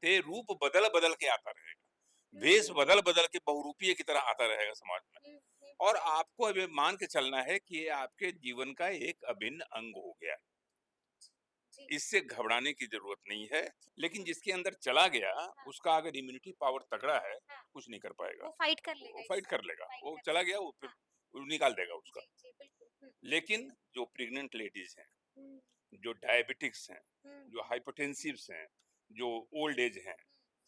ते रूप बदल बदल के आता रहेगा, भेष बदल बदल के बहुरूपीय की तरह आता रहेगा समाज में। और आपको अब ये मान के चलना है कि ये आपके जीवन का एक अभिन्न अंग हो गया है। इससे घबराने की जरूरत नहीं है, लेकिन जिसके अंदर चला गया उसका अगर इम्यूनिटी पावर तगड़ा है कुछ नहीं कर पाएगा, वो फाइट कर लेगा वो फाइट इससे। कर लेगा, वो चला गया वो फिर वो निकाल देगा उसका। जी, जी, बिल्कुल। लेकिन जो प्रेग्नेंट लेडीज हैं, हुँ, जो डायबिटिक्स हैं, हुँ, जो हाइपरटेंसिव्स हैं, जो ओल्ड एज हैं,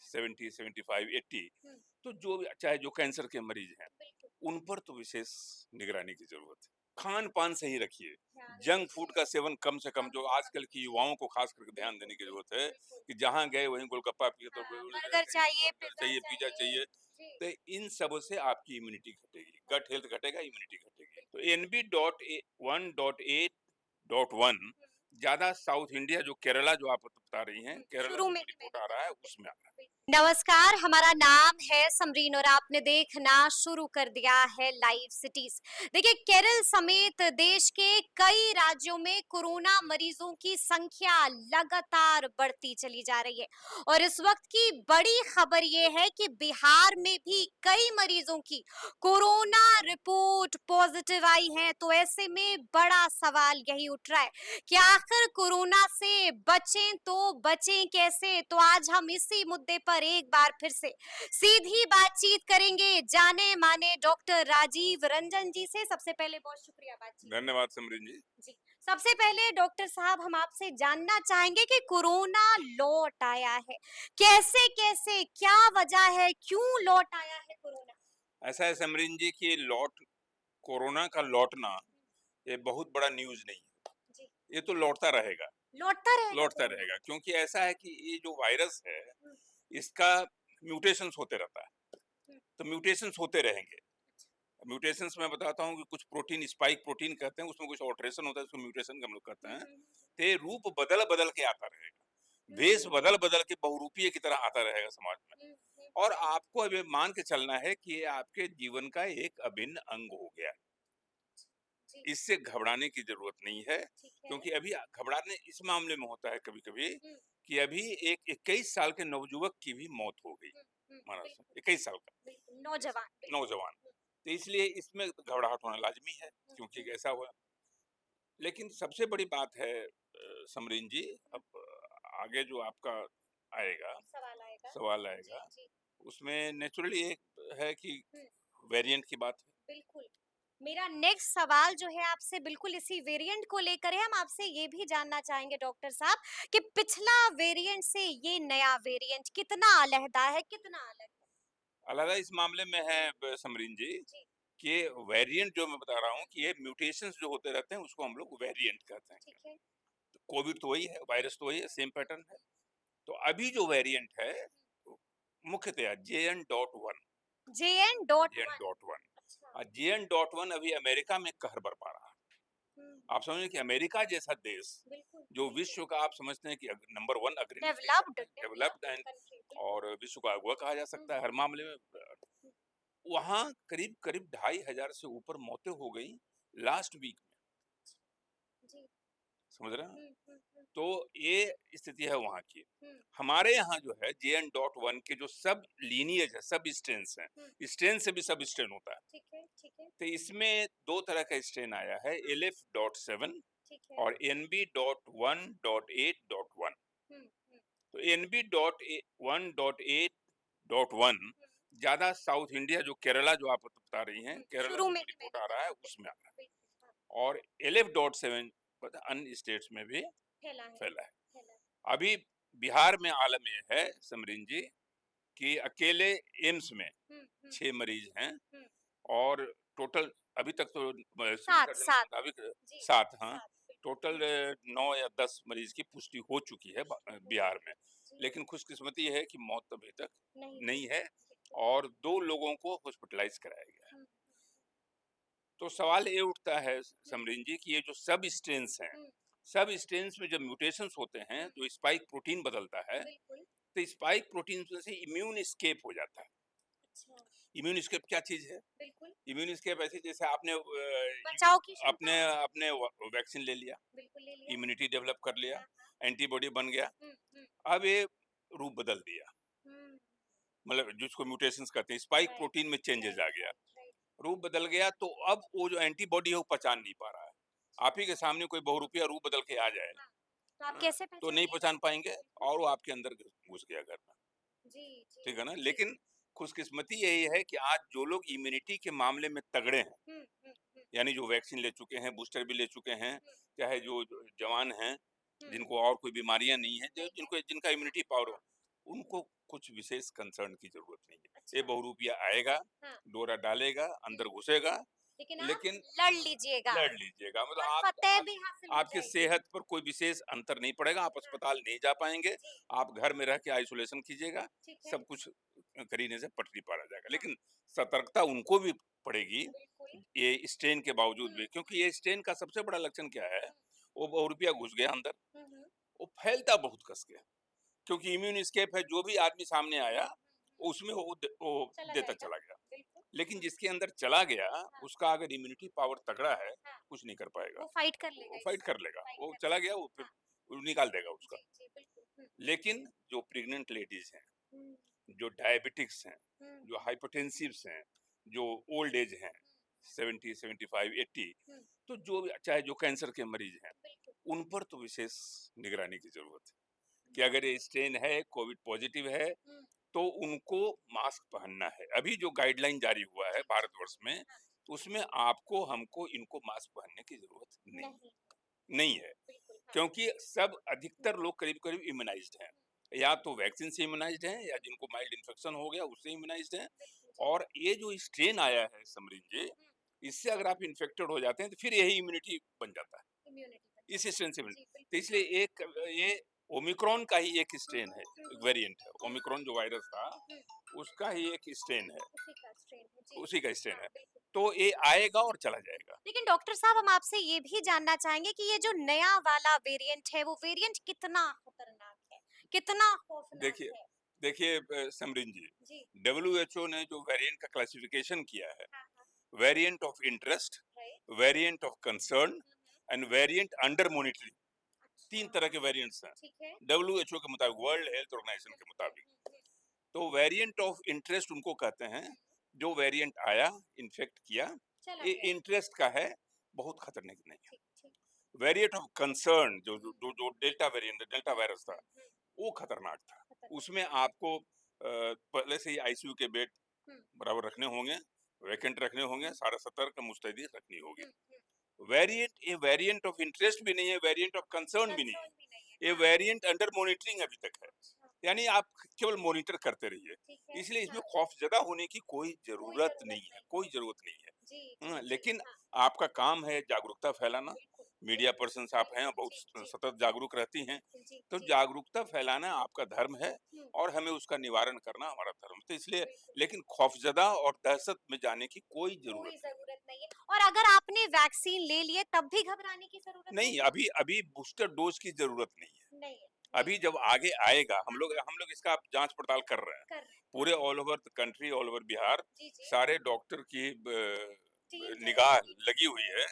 70 75 80, हुँ, तो जो चाहे जो कैंसर के मरीज हैं, बिल्कुल। उन पर तो विशेष निगरानी की जरूरत है। खान पान सही रखिए, ध्यान जंक रखिए। फूड का सेवन कम से कम, कम जो से कम आजकल की कीजिए। युवाओं को खास करके ध्यान देने की बिल्कुल, जरूरत है बिल्कुल। कि जहां गए वहीं गोलगप्पा पिए तो हाँ, बर्गर चाहिए, बर्गर पिज़्ज़ा चाहिए, पिज्जा चाहिए। चाहिए। जी, तो इन सब से आपकी इम्यूनिटी घटेगी, गट हेल्थ घटेगा, इम्यूनिटी घटेगी। तो बिल्कुल। NB.1.8.1 हुँ, ज्यादा साउथ इंडिया, जो केरला जो आप बता रही हैं, हुँ, केरला शुरू से में जो ही रिपोर्ट मैंने आ रहा है देखा। उसमें आ रहा है। नमस्कार, हमारा नाम है समरीन और आपने देखना शुरू कर दिया है लाइव सिटीज। देखिए, केरल समेत देश के कई राज्यों में कोरोना मरीजों की संख्या लगातार बढ़ती चली जा रही है और इस वक्त की बड़ी खबर ये है कि बिहार में भी कई मरीजों की कोरोना रिपोर्ट पॉजिटिव आई है। तो ऐसे में बड़ा सवाल यही उठ रहा है कि आखिर कोरोना से बचें तो बचें कैसे। तो आज हम इसी मुद्दे पर एक बार फिर से सीधी बातचीत करेंगे जाने माने डॉक्टर राजीव रंजन जी से। सबसे पहले बहुत शुक्रिया बातचीत। धन्यवाद समरीन जी। जी, सबसे पहले डॉक्टर साहब हम आपसे जानना चाहेंगे कि कोरोना लौट आया है कैसे कैसे, क्या वजह है, क्यों लौट आया है कोरोना। ऐसा है समरीन जी कि कोरोना का लौटना ये बहुत बड़ा न्यूज नहीं है, जी, ये तो लौटता रहेगा, लौटता रहेगा लौटता कोरोना। रहेगा, क्योंकि ऐसा है कि ये जो वायरस है हम्म, इसका म्यूटेशंस होते रहता है, हम्म, तो म्यूटेशंस होते रहेंगे। अच्छा, म्यूटेशंस मैं बताता हूँ कि कुछ प्रोटीन, स्पाइक प्रोटीन कहते हैं, उसमें कुछ ऑल्ट्रेशन होता है, उसको म्यूटेशन हम लोग कहते हैं। तो ये रूप बदल बदल के आता रहेगा, भेष बदल बदल के बहुरूपीय की तरह आता रहेगा समाज में। और आपको अब ये मान के चलना है कि ये आपके जीवन का एक अभिन्न अंग हो गया है। जी, इससे घबराने की जरूरत नहीं है, ठीक है। क्योंकि अभी घबराने इस मामले में होता है कभी कभी हम्म, कि अभी एक 21 साल के नवयुवक की भी मौत हो गई, महाराष्ट्र में, बिल्कुल, 21 साल का बिल्कुल, नौजवान, बिल्कुल। नौजवान। तो इसलिए इसमें घबराहट होना लाजमी है, हुँ, क्योंकि हुँ, ऐसा हुआ। लेकिन सबसे बड़ी बात है समरीन जी, हुँ, अब आगे जो आपका आएगा, सवाल आएगा। सवाल जी, आएगा, जी। उसमें नेचुरली एक है कि हुँ, वेरिएंट की बात है। बिल्कुल। मेरा नेक्स्ट सवाल जो है आपसे बिल्कुल इसी वेरिएंट को लेकर है। हम आपसे ये भी जानना चाहेंगे डॉक्टर साहब कि पिछला वेरिएंट से ये नया वेरिएंट कितना अलहदा है, कितना अलग है? अलग इस मामले में है समरीन जी जी, कि वेरिएंट जो मैं बता रहा हूँ कि ये म्यूटेशंस जो होते रहते हैं उसको हम लोग वेरिएंट कहते हैं। ठीक है। कोविड तो वही है, वायरस तो वही है, सेम पैटर्न है। तो अभी जो वेरिएंट है मुख्यतः JN.1, JN.1। अच्छा। JN.1 अभी अमेरिका में कहर बरपा रहा है। हुँ, आप समझें कि अमेरिका जैसा देश, बिल्कुल, जो बिल्कुल। विश्व का आप समझते हैं कि नंबर 1 अग्रणी देश डेवलप्ड, है, डेवलप्ड एंड, कंट्री बिल्कुल। और विश्व का अगुवा कहा जा सकता है हर मामले में, हुँ, वहां करीब करीब 2,500 से ऊपर मौतें हो गई लास्ट वीक में। जी। समझ रहे हैं? हुँ, हुँ, हुँ, तो ये स्थिति है वहां की। हुँ, हमारे यहाँ जो है JN.1 के जो सब लीनियज है, सब स्ट्रेन्स हैं, हुँ। स्ट्रेन से भी सब स्ट्रेन होता है। ठीक है, ठीक है। तो इसमें दो तरह का स्ट्रेन आया है, हाँ, LF.7 ठीक है। और NB.1.8.1। हुँ, हुँ, तो NB.1.8.1 हुँ, ज्यादा साउथ इंडिया, जो केरला जो आप बता रही हैं, केरला शुरू से में जो ही रिपोर्ट मैंने आ रहा है देखा। उसमें आ रहा है। बिल्कुल, हाँ, और LF.7 अन्य स्टेट्स में भी फैला है, फैला है। फैला है। अभी बिहार में आलम ये है समरीन जी कि अकेले एम्स में हुँ, हुँ, 6 मरीज हैं, हुँ। और टोटल अभी तक तो सिविल 7, सर्जन के 7। मुताबिक जी, 7, हाँ, 7 बिल्कुल। टोटल 9 या 10 मरीज की पुष्टि हो चुकी है हुँ, बिहार में। जी, लेकिन खुशकिस्मती है कि मौत अभी तक नहीं हुई नहीं है, है, बिल्कुल। और 2 लोगों को हॉस्पिटलाइज कराया गया है। हुँ, तो सवाल ये उठता है हुँ, समरीन जी कि ये जो सब स्ट्रेन्स हैं, हुँ, सब स्ट्रेन्स में जब म्यूटेशंस होते हैं, हुँ, जो स्पाइक प्रोटीन बदलता है, बिल्कुल। तो स्पाइक प्रोटीन से इम्यून एस्केप हो जाता है। अच्छा, इम्यून एस्केप क्या चीज है? बिल्कुल। इम्यून एस्केप ऐसी जैसे आपने बचाव की क्षमता अपने आ जाती अपने है। वैक्सीन ले लिया, बिल्कुल ले लिया। इम्यूनिटी डेवलप कर लिया, हाँ, हाँ। एंटीबॉडी बन गया। हुँ, हुँ, अब ये रूप बदल दिया, हम्म, मतलब जिसको म्यूटेशंस कहते हैं, स्पाइक राइट, प्रोटीन में चेंजेस आ गया, राइट। रूप बदल गया। तो अब वो जो एंटीबॉडी है वो पहचान नहीं पा रहा है। आप ही के सामने कोई बहुरूपिया रूप बदल के आ जाए, हाँ, तो आप हाँ, कैसे तो नहीं पहचानिएगा? पहचान पाएंगे बिल्कुल, और वो आपके अंदर घुस गया घर में। जी, जी, ठीक है ना? जी। लेकिन खुशकिस्मती यही है कि आज जो लोग इम्यूनिटी के मामले में तगड़े हैं, हुँ, हुँ, हुँ, यानी जो वैक्सीन ले चुके हैं, बूस्टर भी ले चुके हैं, हुँ, चाहे जो जो जवान हैं, हुँ, जिनको और कोई बीमारियां नहीं है, जो नहीं है। जिनको जिनका इम्यूनिटी पावर हो, हुँ, उनको कुछ विशेष कंसर्न की जरूरत नहीं है। ये अच्छा, बहुरूपिया आएगा, हाँ, डोरा डालेगा, हुँ, अंदर घुसेगा, लेकिन आप लेकिन लड़ लीजिएगा लड़ लीजिएगा। मतलब और आप, फ़तेह आप भी हासिल हो आपके जाएगी। सेहत पर कोई विशेष अंतर नहीं पड़ेगा, आप हाँ, अस्पताल नहीं जा पाएंगे, जी, आप घर में रह के आइसोलेशन कीजिएगा, ठीक है। सब कुछ करीने से पटरी पार आ जाएगा। हाँ, लेकिन सतर्कता उनको भी पड़ेगी, बिल्कुल। ये स्ट्रेन के बावजूद हुँ, भी, क्योंकि ये स्ट्रेन का सबसे बड़ा लक्षण क्या है, हुँ, वो बहुरूपिया घुस गया अंदर, हुँ, हुँ, वो फैलता बहुत कस के, क्योंकि इम्यून एस्केप है, जो भी आदमी सामने हुँ, आया, हुँ, हुँ, उसमें वो चला देता जाएगा, चला गया। बिल्कुल। लेकिन हुँ, जिसके अंदर चला गया, हाँ, उसका अगर इम्यूनिटी पावर तगड़ा है, हाँ, कुछ नहीं कर पाएगा, वो फाइट कर लेगा वो फाइट इससे, कर लेगा, फाइट वो कर चला लेगा। गया, वो फिर हाँ, वो निकाल देगा उसका। जी, जी, बिल्कुल। हुँ, लेकिन जो प्रेग्नेंट लेडीज हैं, हुँ, जो डायबिटिक्स हैं, हुँ, जो हाइपरटेंसिव्स हैं, जो ओल्ड एज हैं, 70 75 80, हुँ, तो जो चाहे जो कैंसर के मरीज हैं, बिल्कुल। उन पर तो विशेष निगरानी की जरूरत है कि हुँ, अगर ये स्ट्रेन है, कोविड पॉजिटिव है, हुँ, तो उनको मास्क पहनना है। अभी जो गाइडलाइन जारी हुआ है जी, जी, भारतवर्ष में, हाँ, उसमें आपको हमको इनको मास्क पहनने की जरूरत नहीं, नहीं है, बिल्कुल, हाँ। क्योंकि सब हुँ, अधिकतर लोग करीब करीब इम्यूनाइज्ड हैं, हुँ, या तो वैक्सीन से इम्यूनाइज्ड हैं, या जिनको माइल्ड इन्फेक्शन हो गया उससे इम्यूनाइज्ड हैं। बिल्कुल, जी। और ये जो स्ट्रेन आया है समरीन जी, हुँ, इससे अगर आप इन्फेक्टेड हो जाते हैं तो फिर यही इम्यूनिटी बन जाता है, इम्यूनिटी बन इस जाती स्ट्रेन से है। मिल। जी, तो बिल्कुल, हाँ। इसलिए एक ये ओमिक्रॉन का ही एक हुँ, स्ट्रेन है, हुँ, हुँ, वेरिएंट है, हुँ, ओमिक्रॉन जो वायरस था, हुँ, उसका ही एक स्ट्रेन है, उसी का स्ट्रेन है, जी। उसी का स्ट्रेन हाँ, है। बिल्कुल। तो ये आएगा और चला जाएगा। लेकिन डॉक्टर साहब हम आपसे ये भी जानना चाहेंगे कि ये जो नया वाला वेरिएंट है, वो वेरिएंट कितना खतरनाक है? कितना खौफनाक देखिए, है? देखिए समरीन जी, जी, डब्ल्यूएचओ ने जो वेरिएंट का क्लासिफिकेशन किया है, हाँ, हाँ, variant of interest, right. Variant of concern hmm, hmm, end variant under monitoring, अच्छा, 3 तरह के वेरिएंट्स हैं ठीक है। डब्ल्यूएचओ के मुताबिक, वर्ल्ड हेल्थ ऑर्गेनाइजेशन हुँ, के हुँ, मुताबिक। हुँ, हुँ, तो वेरिएंट ऑफ इंटरेस्ट उनको कहते हैं, हुँ, जो वेरिएंट आया, इन्फेक्ट किया, चला ये गया। इंटरेस्ट का है, बहुत खतरनाक नहीं है। ठीक, ठीक। वेरिएंट ऑफ कंसर्न जो जो हुँ, जो, जो डेल्टा वेरिएंट, डेल्टा हुँ, वायरस था, हुँ, हुँ, वो खतरनाक था। खतरनाक उसमें है। आपको पहले से ही आईसीयू के बेड हुँ, बराबर रखने होंगे, वैकेंट रखने होंगे, सारा सतर्क मुस्तैदी रखनी होगी। हुँ, हुँ, वेरिएंट, ये वेरिएंट ऑफ इंटरेस्ट भी नहीं है, वेरिएंट ऑफ कंसर्न भी नहीं है, कंसर्न भी नहीं है। ये हाँ, वेरिएंट अंडर मॉनिटरिंग अभी तक है, अच्छा, यानी आप केवल मॉनिटर करते रहिए। ठीक है। इसलिए इसमें हाँ, खौफजदा होने की कोई कोई जरूरत ज़रूरत नहीं है, नहीं कोई है। जरूरत नहीं है। जी, जी, जी, लेकिन हाँ, आपका काम है जागरूकता फैलाना, बिल्कुल, मीडिया बिल्कुल, पर्सन आप हैं, बिल्कुल, बहुत जी, जी, सतत जागरूक रहती हैं, जी, तो जी। जागरूकता फैलाना आपका धर्म है, हुँ, और हमें उसका निवारण करना हमारा धर्म। तो इसलिए, बिल्कुल। लेकिन खौफजदा और दहशत में जाने की कोई जरूरत कोई नहीं ज़रूरत नहीं है और अगर आपने वैक्सीन ले लिए तब भी घबराने की ज़रूरत है। नहीं, नहीं है? अभी अभी बूस्टर डोज की जरूरत नहीं है। नहीं है, नहीं अभी है। जब आगे आएगा, हाँ, हम लोग इसका जांच पड़ताल कर रहे हैं, कर रहे हैं। पूरे हाँ, all over the country, all over Bihar, जी, जी। सारे डॉक्टर की टीम जो है निगाह लगी लगी हुई है,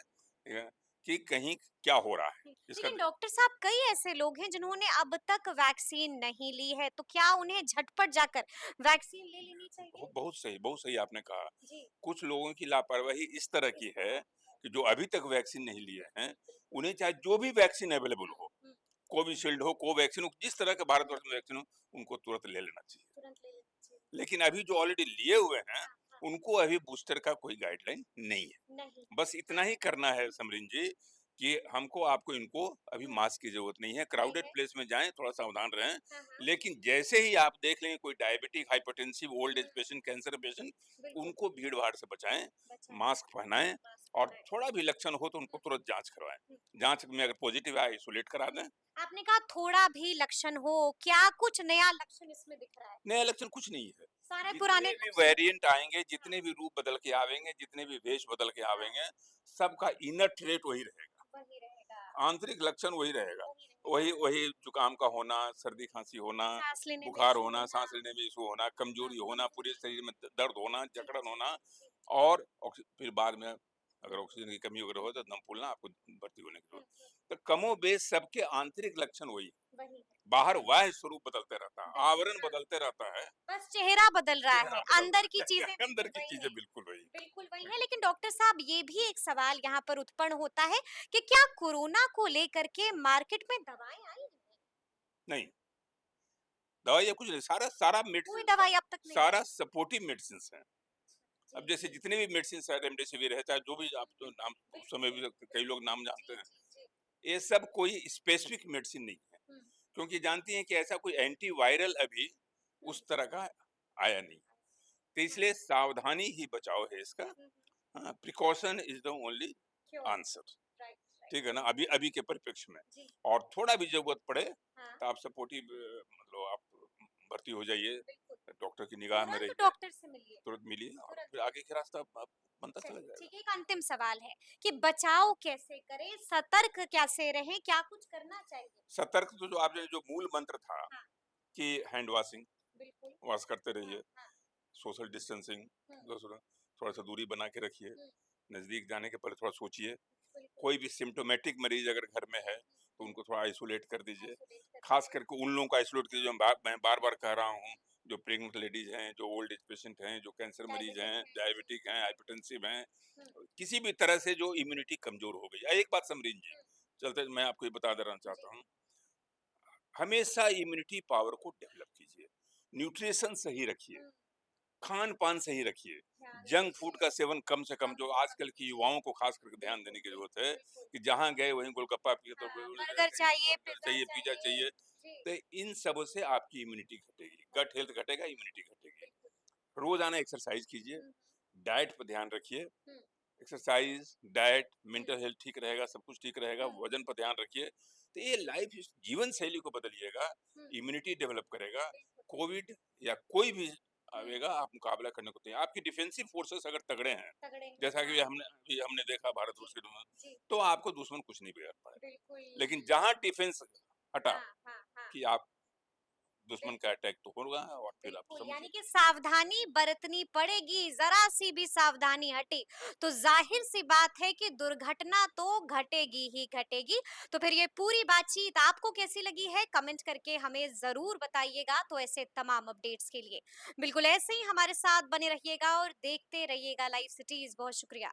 अ, कि कहीं क्या हो रहा है इसका। लेकिन डॉक्टर साहब कई ऐसे लोग हैं जिन्होंने अब तक वैक्सीन नहीं ली है, तो क्या उन्हें झटपट जाकर वैक्सीन ले लेनी चाहिए? बहुत सही आपने कहा। जी, कुछ लोगों की लापरवाही इस तरह इस की तरह है की है। कि जो अभी तक वैक्सीन नहीं लिए हैं, बिल्कुल। उन्हें चाहे जो भी वैक्सीन अवेलेबल हुँ, हो, हुँ, कोविशील्ड हो, कोवैक्सीन हो, जिस तरह के हुँ, भारतवर्ष में वैक्सीन हो, उनको तुरंत ले लेना चाहिए। तुरंत ले लेनी चाहिए। लेकिन अभी जो ऑलरेडी लिए हुए हैं, हाँ, हाँ, उनको अभी बूस्टर का कोई गाइडलाइन नहीं है। नहीं है। बस इतना ही करना है समरीन जी, कि हमको आपको इनको अभी हुँ, मास्क की जरूरत नहीं है, नहीं क्राउडेड है। प्लेस में जाएं, थोड़ा सावधान रहें। हाँ, हाँ। लेकिन जैसे ही आप देख लेंगे कोई डायबिटिक, हाइपरटेंसिव, ओल्ड एज हुँ, पेशेंट, कैंसर पेशेंट, बिल्कुल, उनको भीड़ भाड़ से बचाएं, बचाएँ, मास्क पहनाएं, मास्क और पहनाएँ। थोड़ा भी लक्षण हो तो उनको हुँ, तुरंत जांच करवाएं। हुँ। जांच में अगर पॉजिटिव आए, आइसोलेट करा दें। आपने कहा थोड़ा भी लक्षण हो, क्या कुछ नया लक्षण इसमें दिख रहा है? नया लक्षण कुछ नहीं है। सारे पुराने जितने भी लक्षण हैं। वेरिएंट आएंगे, हाँ, जितने भी रूप बदल के आवेंगे, जितने भी वेश बदल के हाँ, आवेंगे, सबका इनर ट्रेट वही रहेगा, वही रहेगा, आंतरिक लक्षण वही रहेगा। वही रहेगा। वही वही जुकाम का होना, सर्दी खांसी होना, साँस लेने में बुखार इश्यू होना, होना। सांस लेने में इशू होना, हाँ, कमजोरी होना, पूरे शरीर में दर्द होना, जी, जकड़न जी, होना, जी, और फिर बाद में अगर ऑक्सीजन की कमी वगैरह हो तो दम फूलना, आपको भर्ती होने की हुँ, जरूरत। हुँ, तो कमोबेश सबके आंतरिक लक्षण वही, वही है। बाहर बाह्य स्वरूप बदलते रहता है। आवरण बदलते रहता है। बस चेहरा बदल रहा चेहरा है, बदलता अंदर की है। चीजें अंदर बिल्कुल की वही चीजें है। बिल्कुल वही। बिल्कुल वही वही। है, लेकिन डॉक्टर साहब ये भी एक सवाल यहाँ पर उत्पन्न होता है कि क्या कोरोना को लेकर के मार्केट में दवाएं आई हैं? नहीं, दवाई या कुछ नहीं, सारा सारा कोई मेडिसिन, दवाई अब तक नहीं सारा आई। सपोर्टिव मेडिसिन है। जी अब जैसे जी जितने भी मेडिसिन है, रेमडेसिविर है, चाहे जो भी आप तो नाम उस बिल्कुल समय भी बिल्कुल कई लोग नाम जी जानते हैं, जी जी ये सब कोई स्पेसिफिक मेडिसिन नहीं है, हम्म क्योंकि जानती हैं कि ऐसा कोई एंटीवायरल अभी हम्म उस तरह का आया नहीं। तो अच्छा इसलिए सावधानी ही बचाव है इसका। हम्म हाँ, precaution is the only cure answer. Right right ठीक है ना, अभी अभी के परिप्रेक्ष्य में। जी और थोड़ा भी जरूरत पड़े हाँ तो आप सपोर्टिव, मतलब आप भर्ती हो जाइए, बिल्कुल डॉक्टर की निगाह में तुरंत रहिए, डॉक्टर से मिलिए तुरंत मिलिए, और तुरंत फिर आगे का रास्ता आप बनता चला चलिए जाएगा। ठीक है, एक अंतिम सवाल है कि बचाव कैसे करें, सतर्क कैसे रहें, क्या कुछ करना चाहिए? सतर्क तो जो आपने जो मूल मंत्र था हाँ कि हैंड वॉशिंग, बिल्कुल वॉश करते हाँ रहिए, हाँ सोशल डिस्टेंसिंग, हम्म दूसरा थोड़ा सा दूरी बना के रखिए, हम्म नजदीक जाने के पहले थोड़ा सोचिए, बिल्कुल कोई भी सिम्टोमेटिक मरीज अगर घर में है तो उनको थोड़ा आइसोलेट कर दीजिए। आइसोलेट कर खास दीजिए करके उन लोगों को आइसोलेट कीजिए, मैं बार बार कह रहा हूँ, जो प्रेग्नेंट लेडीज हैं, जो ओल्ड एज पेशेंट हैं, जो कैंसर मरीज डायबिटिक हैं, है जी डायबिटिक हैं, हाइपरटेंसिव हैं, हम्म किसी भी तरह से जो इम्यूनिटी कमजोर हो गई। एक बात समझिए जी, हम्म चलते मैं आपको ये बता देना जी चाहता हूँ, हमेशा इम्यूनिटी पावर को डेवलप कीजिए, न्यूट्रिशन सही रखिए, हम्म खान पान सही रखिए, ध्यान जंक फूड रखिए का सेवन कम से कम, कम जो से कम आजकल की कीजिए युवाओं को खास करके ध्यान बिल्कुल देने की जरूरत बिल्कुल है, बिल्कुल कि जहां गए वहीं गोलगप्पा पिए तो हाँ बर्गर कहीं चाहिए बर्गर पिज्जा चाहिए, पिज्जा चाहिए चाहिए। जी तो इन सब से आपकी इम्यूनिटी घटेगी, हाँ गट हेल्थ घटेगा, इम्यूनिटी घटेगी। बिल्कुल रोजाना एक्सरसाइज कीजिए, हम्म डाइट पर ध्यान रखिए, हम्म एक्सरसाइज, डाइट, हम्म मेंटल हेल्थ ठीक रहेगा, सब कुछ ठीक रहेगा, हम्म वजन पर ध्यान रखिए। तो ये लाइफ जीवन शैली को बदलिएगा, हम्म इम्यूनिटी डेवलप करेगा, बिल्कुल कोविड या कोई भी हम्म आवेगा, आप मुकाबला करने को तैयार। आपकी डिफेंसिव फोर्सेस अगर तगड़े हैं, तगड़े हैं जैसा कि हाँ हमने देखा जी भारतवर्ष के में, जी तो आपको दुश्मन कुछ नहीं बिगाड़ पाएगा। बिल्कुल लेकिन जहां डिफेंस हटा, हाँ हाँ हाँ कि आप दुश्मन का बिल्कुल अटैक तो होगा, और फिर आप बिल्कुल यानी समझिए। कि सावधानी बरतनी पड़ेगी, जरा सी भी सावधानी हटी तो जाहिर सी बात है कि दुर्घटना तो घटेगी ही घटेगी। तो फिर ये पूरी बातचीत आपको कैसी लगी है, कमेंट करके हमें जरूर बताइएगा। तो ऐसे तमाम अपडेट्स के लिए बिल्कुल ऐसे ही हमारे साथ बने रहिएगा और देखते रहिएगा लाइव सिटीज। बहुत शुक्रिया।